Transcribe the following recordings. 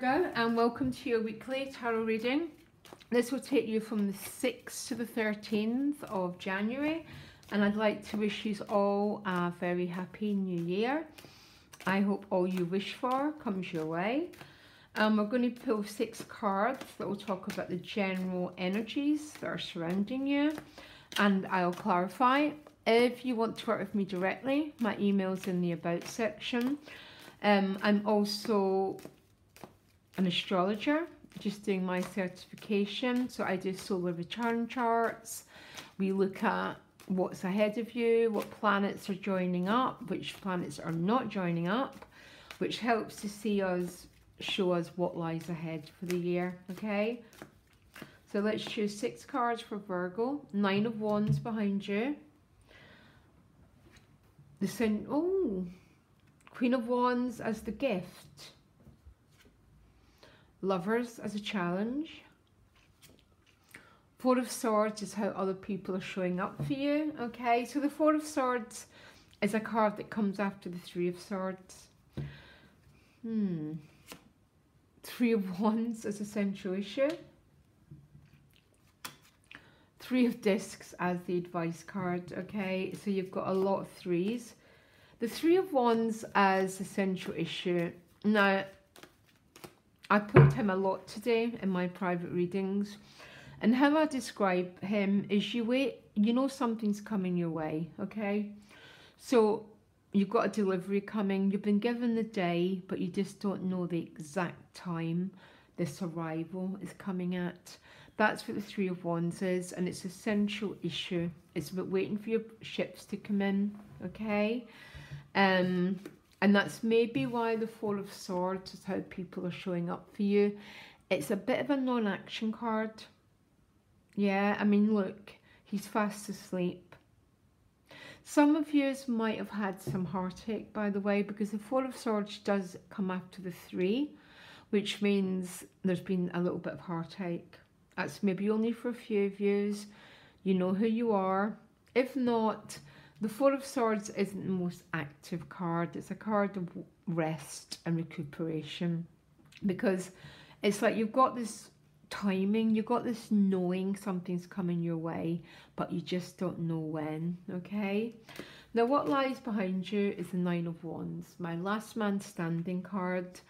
Virgo, and welcome to your weekly tarot reading. This will take you from the 6th to the 13th of January, and I'd like to wish you all a very happy new year. I hope all you wish for comes your way. We're going to pull 6 cards that will talk about the general energies that are surrounding you, and I'll clarify. If you want to work with me directly, my email's in the About section. I'm also an astrologer, just doing my certification. So I do solar return charts. We look at what's ahead of you, what planets are joining up, which planets are not joining up, which helps to show us what lies ahead for the year, okay? So let's choose 6 cards for Virgo. 9 of Wands behind you. Queen of Wands as the gift. Lovers as a challenge. 4 of Swords is how other people are showing up for you, okay? So the 4 of Swords is a card that comes after the 3 of Swords. 3 of Wands as a central issue. 3 of Discs as the advice card, okay? So you've got a lot of 3s. The 3 of Wands as a central issue. Now, I pulled him a lot today in my private readings. And how I describe him is you know something's coming your way, okay? So you've got a delivery coming. You've been given the day, but you just don't know the exact time this arrival is coming at. That's what the 3 of Wands is, and it's a central issue. It's about waiting for your ships to come in, okay? And that's maybe why the 4 of Swords is how people are showing up for you. It's a bit of a non-action card. Yeah, I mean, look, he's fast asleep. Some of you might have had some heartache, by the way, because the 4 of Swords does come after the 3, which means there's been a little bit of heartache. That's maybe only for a few of you. You know who you are. If not, the 4 of Swords isn't the most active card. It's a card of rest and recuperation, because it's like you've got this timing, you've got this knowing something's coming your way, but you just don't know when, okay? Now, what lies behind you is the 9 of Wands, my last man standing card.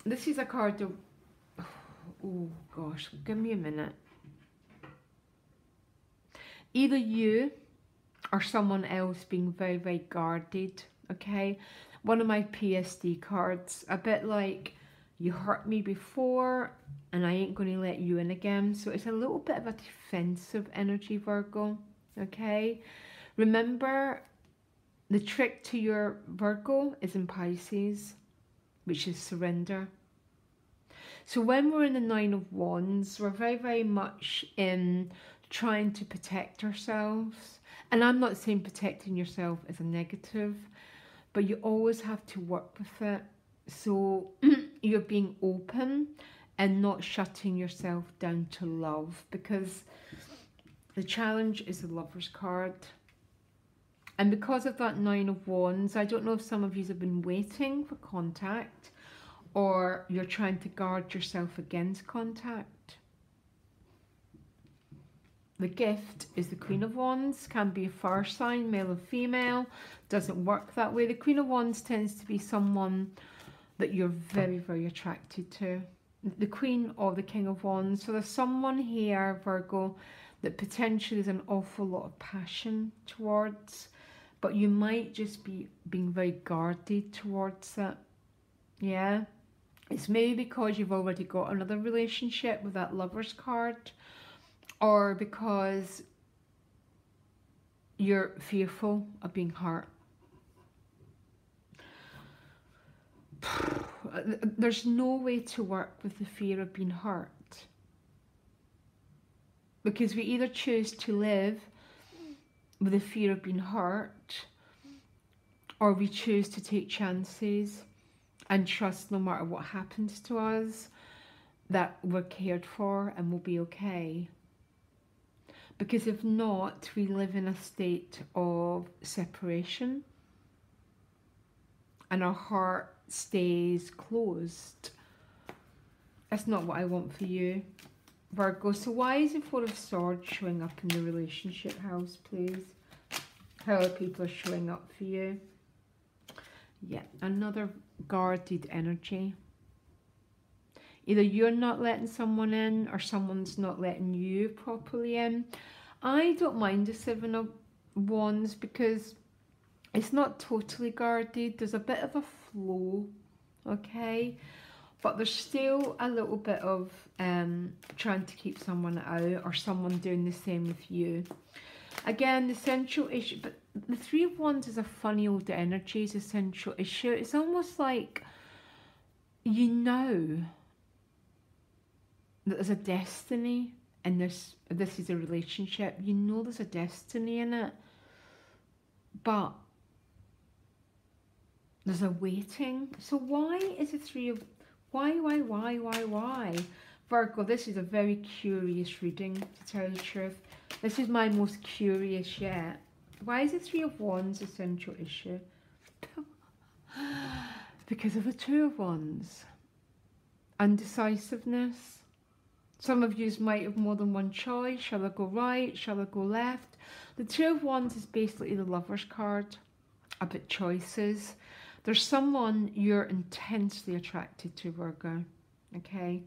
This is a card of, oh gosh, give me a minute. Either you or someone else being very, very guarded, okay? One of my PSD cards, a bit like, you hurt me before and I ain't going to let you in again. So it's a little bit of a defensive energy, Virgo, okay? Remember, the trick to your Virgo is in Pisces, which is surrender. So when we're in the 9 of Wands, we're very, very much in trying to protect ourselves. And I'm not saying protecting yourself is a negative, but you always have to work with it. So you're being open and not shutting yourself down to love, because the challenge is the Lover's card. And because of that 9 of Wands, I don't know if some of you have been waiting for contact, or you're trying to guard yourself against contact. The gift is the Queen of Wands, can be a fire sign, male or female, doesn't work that way. The Queen of Wands tends to be someone that you're very, very attracted to. The Queen or the King of Wands. So there's someone here, Virgo, that potentially there's an awful lot of passion towards, but you might just be being very guarded towards it. Yeah. It's maybe because you've already got another relationship with that Lover's card, or because you're fearful of being hurt. There's no way to work with the fear of being hurt, because we either choose to live with the fear of being hurt, or we choose to take chances and trust no matter what happens to us that we're cared for and we'll be okay. Because if not, we live in a state of separation and our heart stays closed. That's not what I want for you, Virgo. So why is the Four of Swords showing up in the relationship house, please? How are people showing up for you? Yeah, another guarded energy. Either you're not letting someone in or someone's not letting you properly in. I don't mind the Seven of Wands because it's not totally guarded. There's a bit of a flow, okay? But there's still a little bit of trying to keep someone out or someone doing the same with you. Again, the central issue, but the Three of Wands is a funny old energy, it's a central issue. It's almost like you know that there's a destiny in this. This is a relationship. You know there's a destiny in it, but there's a waiting. So why is it three of... Why? Virgo, this is a very curious reading, to tell you the truth. This is my most curious yet. Why is the Three of Wands a central issue? Because of the Two of Wands. Undecisiveness. Some of you might have more than one choice. Shall I go right? Shall I go left? The Two of Wands is basically the Lover's card about choices. There's someone you're intensely attracted to, Virgo, okay?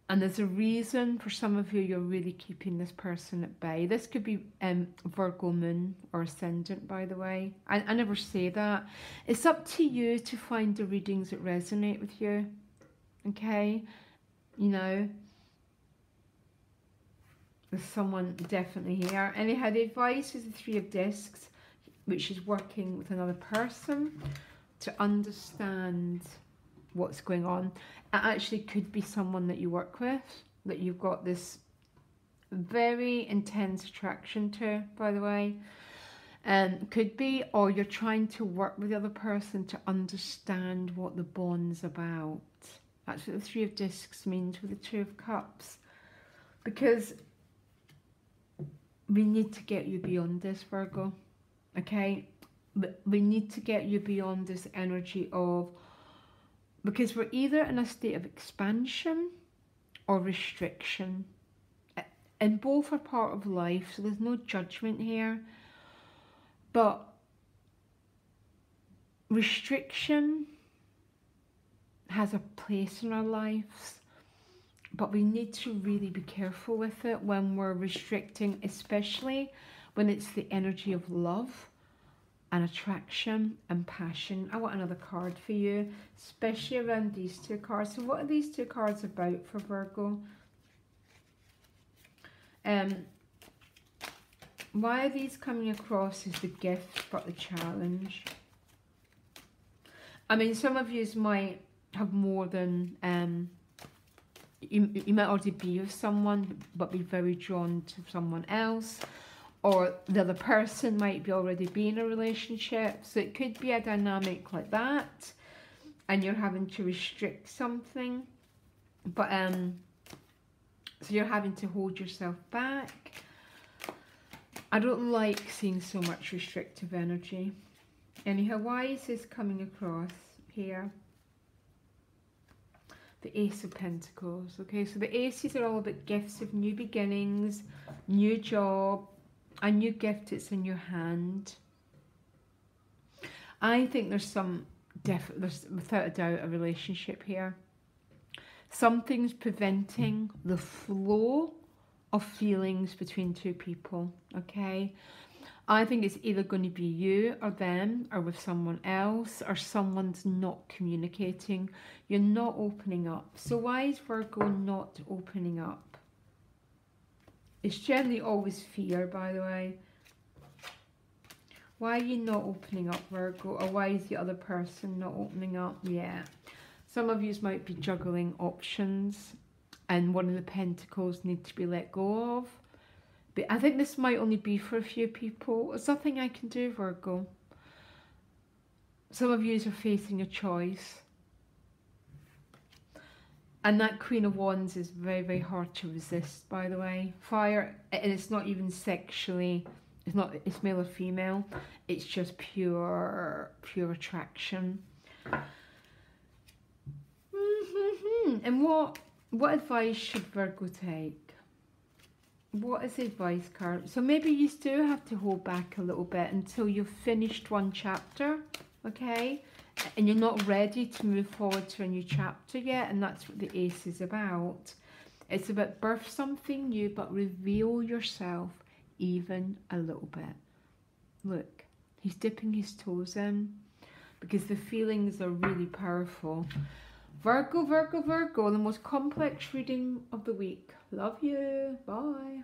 And there's a reason for some of you you're really keeping this person at bay. This could be Virgo moon or ascendant, by the way. I never say that. It's up to you to find the readings that resonate with you, okay? You know, there's someone definitely here. Anyhow, the advice is the Three of Discs, which is working with another person to understand what's going on. It actually could be someone that you work with, that you've got this very intense attraction to, by the way. Could be, or you're trying to work with the other person to understand what the bond's about. That's what the Three of Discs means with the Two of Cups. Because we need to get you beyond this, Virgo. Okay, but we need to get you beyond this energy of, because we're either in a state of expansion or restriction, and both are part of life, so there's no judgment here. But restriction has a place in our lives, but we need to really be careful with it when we're restricting, especially when it's the energy of love and attraction and passion. I want another card for you, especially around these two cards. So what are these two cards about for Virgo? Why are these coming across as the gift but the challenge? I mean, some of you might have more than... you might already be with someone but be very drawn to someone else. Or the other person might be already be in a relationship. So it could be a dynamic like that. And you're having to restrict something. But, so you're having to hold yourself back. I don't like seeing so much restrictive energy. Anyhow, why is this coming across here? The Ace of Pentacles. Okay, so the Aces are all about gifts of new beginnings, new job, a new gift that's in your hand. I think there's there's without a doubt a relationship here. Something's preventing the flow of feelings between two people, okay? I think it's either going to be you or them or with someone else, or someone's not communicating. You're not opening up. So why is Virgo not opening up? It's generally always fear, by the way. Why are you not opening up, Virgo? Or why is the other person not opening up? Yeah. Some of you might be juggling options and one of the pentacles needs to be let go of. But I think this might only be for a few people. There's nothing I can do, Virgo. Some of you are facing a choice. And that Queen of Wands is very, very hard to resist, by the way. Fire, and it's not even sexually, it's male or female. It's just pure attraction. And what advice should Virgo take? What is the advice card? So maybe you still have to hold back a little bit until you've finished one chapter, okay? And you're not ready to move forward to a new chapter yet, and that's what the Ace is about. It's about birth something new, but reveal yourself even a little bit. Look, he's dipping his toes in because the feelings are really powerful. Virgo, Virgo, Virgo, the most complex reading of the week. Love you. Bye.